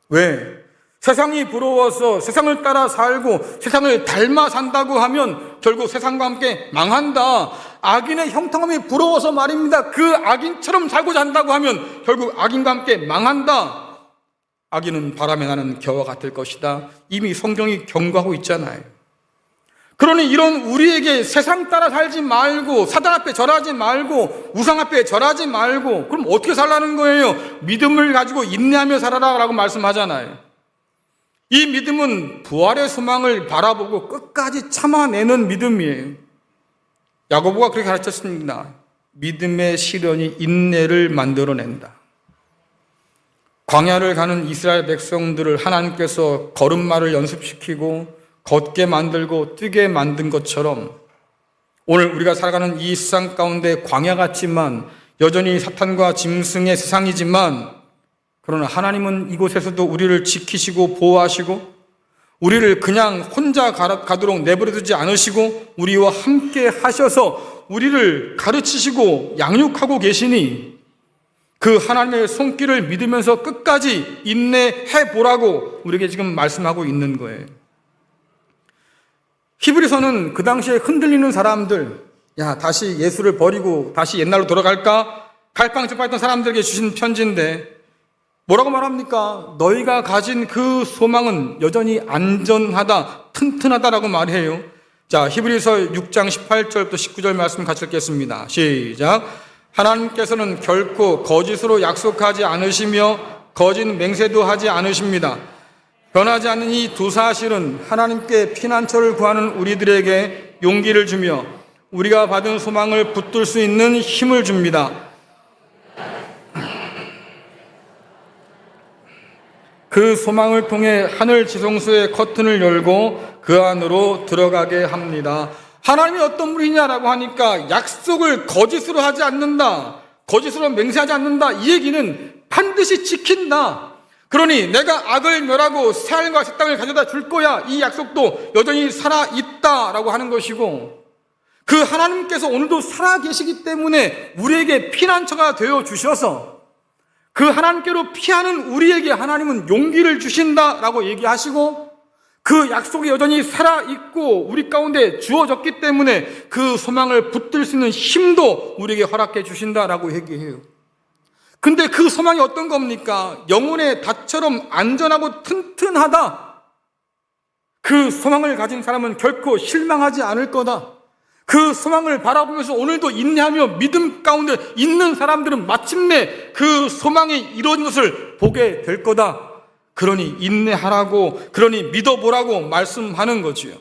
왜? 세상이 부러워서 세상을 따라 살고 세상을 닮아 산다고 하면 결국 세상과 함께 망한다. 악인의 형통함이 부러워서 말입니다. 그 악인처럼 살고자 한다고 하면 결국 악인과 함께 망한다. 악인은 바람에 나는 겨와 같을 것이다. 이미 성경이 경고하고 있잖아요. 그러니 이런 우리에게 세상 따라 살지 말고, 사단 앞에 절하지 말고, 우상 앞에 절하지 말고, 그럼 어떻게 살라는 거예요? 믿음을 가지고 인내하며 살아라 라고 말씀하잖아요. 이 믿음은 부활의 소망을 바라보고 끝까지 참아내는 믿음이에요. 야고보가 그렇게 가르쳤습니다. 믿음의 시련이 인내를 만들어낸다. 광야를 가는 이스라엘 백성들을 하나님께서 걸음마를 연습시키고 걷게 만들고 뛰게 만든 것처럼 오늘 우리가 살아가는 이 세상 가운데 광야 같지만 여전히 사탄과 짐승의 세상이지만 그러나 하나님은 이곳에서도 우리를 지키시고 보호하시고 우리를 그냥 혼자 가도록 내버려두지 않으시고 우리와 함께 하셔서 우리를 가르치시고 양육하고 계시니 그 하나님의 손길을 믿으면서 끝까지 인내해 보라고 우리에게 지금 말씀하고 있는 거예요. 히브리서는 그 당시에 흔들리는 사람들, 다시 예수를 버리고 다시 옛날로 돌아갈까? 갈팡질팡했던 사람들에게 주신 편지인데 뭐라고 말합니까? 너희가 가진 그 소망은 여전히 안전하다, 튼튼하다라고 말해요. 자, 히브리서 6장 18절부터 19절 말씀 같이 읽겠습니다. 시작. 하나님께서는 결코 거짓으로 약속하지 않으시며 거짓 맹세도 하지 않으십니다. 변하지 않는 이 두 사실은 하나님께 피난처를 구하는 우리들에게 용기를 주며 우리가 받은 소망을 붙들 수 있는 힘을 줍니다. 그 소망을 통해 하늘 지성소의 커튼을 열고 그 안으로 들어가게 합니다. 하나님이 어떤 분이냐라고 하니까 약속을 거짓으로 하지 않는다, 거짓으로 맹세하지 않는다, 이 얘기는 반드시 지킨다. 그러니 내가 악을 멸하고 새하늘과 새 땅을 가져다 줄 거야, 이 약속도 여전히 살아있다라고 하는 것이고, 그 하나님께서 오늘도 살아계시기 때문에 우리에게 피난처가 되어 주셔서 그 하나님께로 피하는 우리에게 하나님은 용기를 주신다라고 얘기하시고, 그 약속이 여전히 살아있고 우리 가운데 주어졌기 때문에 그 소망을 붙들 수 있는 힘도 우리에게 허락해 주신다라고 얘기해요. 근데 그 소망이 어떤 겁니까? 영혼의 닷처럼 안전하고 튼튼하다. 그 소망을 가진 사람은 결코 실망하지 않을 거다. 그 소망을 바라보면서 오늘도 인내하며 믿음 가운데 있는 사람들은 마침내 그 소망이 이루어진 것을 보게 될 거다. 그러니 인내하라고, 그러니 믿어보라고 말씀하는 거지요.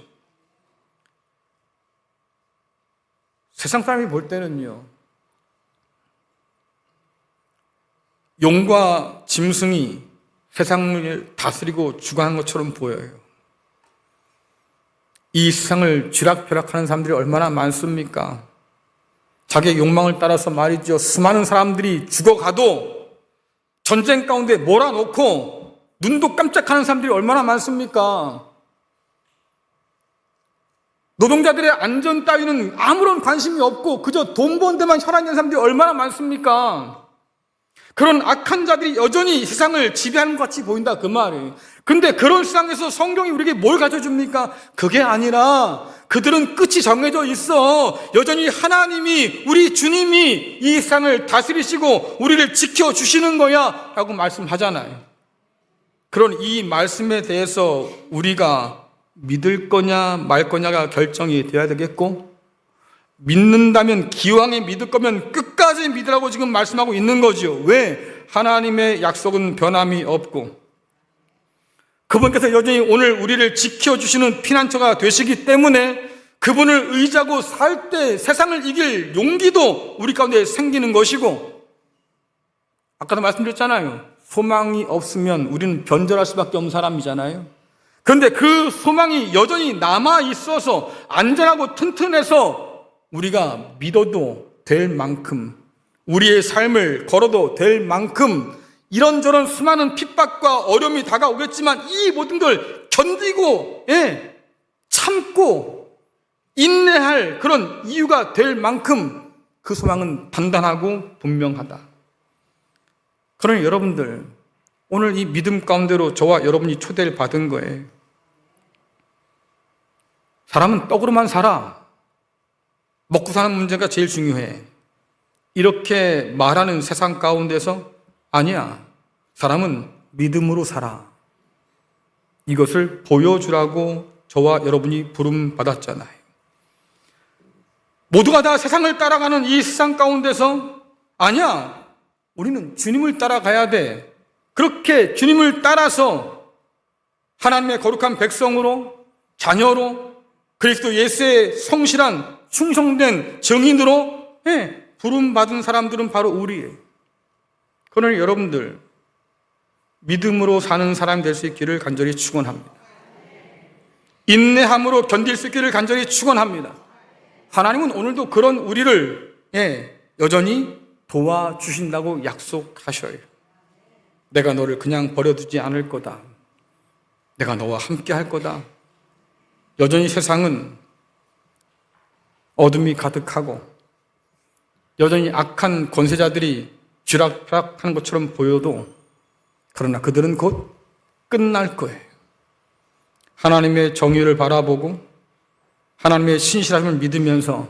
세상 사람이 볼 때는요, 용과 짐승이 세상을 다스리고 주관하는 것처럼 보여요. 이 세상을 쥐락펴락하는 사람들이 얼마나 많습니까? 자기의 욕망을 따라서 말이죠, 수많은 사람들이 죽어가도 전쟁 가운데 몰아놓고 눈도 깜짝하는 사람들이 얼마나 많습니까? 노동자들의 안전 따위는 아무런 관심이 없고 그저 돈 번 데만 혈안 있는 사람들이 얼마나 많습니까? 그런 악한 자들이 여전히 세상을 지배하는 것 같이 보인다, 그 말이에요. 근데 그런 세상에서 성경이 우리에게 뭘 가르쳐줍니까? 그게 아니라 그들은 끝이 정해져 있어. 여전히 하나님이, 우리 주님이 이 세상을 다스리시고 우리를 지켜주시는 거야 라고 말씀하잖아요. 그런 이 말씀에 대해서 우리가 믿을 거냐 말 거냐가 결정이 돼야 되겠고, 믿는다면, 기왕에 믿을 거면 끝까지 믿으라고 지금 말씀하고 있는 거죠. 왜? 하나님의 약속은 변함이 없고 그분께서 여전히 오늘 우리를 지켜주시는 피난처가 되시기 때문에 그분을 의지하고 살 때 세상을 이길 용기도 우리 가운데 생기는 것이고, 아까도 말씀드렸잖아요. 소망이 없으면 우리는 변절할 수밖에 없는 사람이잖아요. 그런데 그 소망이 여전히 남아있어서 안전하고 튼튼해서 우리가 믿어도 될 만큼, 우리의 삶을 걸어도 될 만큼 이런저런 수많은 핍박과 어려움이 다가오겠지만 이 모든 걸 견디고 참고 인내할 그런 이유가 될 만큼 그 소망은 단단하고 분명하다. 그러니 여러분들, 오늘 이 믿음 가운데로 저와 여러분이 초대를 받은 거예요. 사람은 떡으로만 살아. 먹고 사는 문제가 제일 중요해. 이렇게 말하는 세상 가운데서 아니야. 사람은 믿음으로 살아. 이것을 보여주라고 저와 여러분이 부름받았잖아요. 모두가 다 세상을 따라가는 이 세상 가운데서 아니야. 우리는 주님을 따라가야 돼. 그렇게 주님을 따라서 하나님의 거룩한 백성으로, 자녀로, 그리스도 예수의 성실한 충성된 증인으로 부름받은 사람들은 바로 우리예요. 그러니 여러분들, 믿음으로 사는 사람이 될 수 있기를 간절히 축원합니다. 인내함으로 견딜 수 있기를 간절히 축원합니다. 하나님은 오늘도 그런 우리를 여전히 도와주신다고 약속하셔요. 내가 너를 그냥 버려두지 않을 거다. 내가 너와 함께 할 거다. 여전히 세상은 어둠이 가득하고 여전히 악한 권세자들이 쥐락펴락하는 것처럼 보여도 그러나 그들은 곧 끝날 거예요. 하나님의 정의를 바라보고 하나님의 신실함을 믿으면서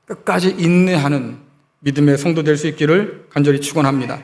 끝까지 인내하는 믿음의 성도 될 수 있기를 간절히 축원합니다.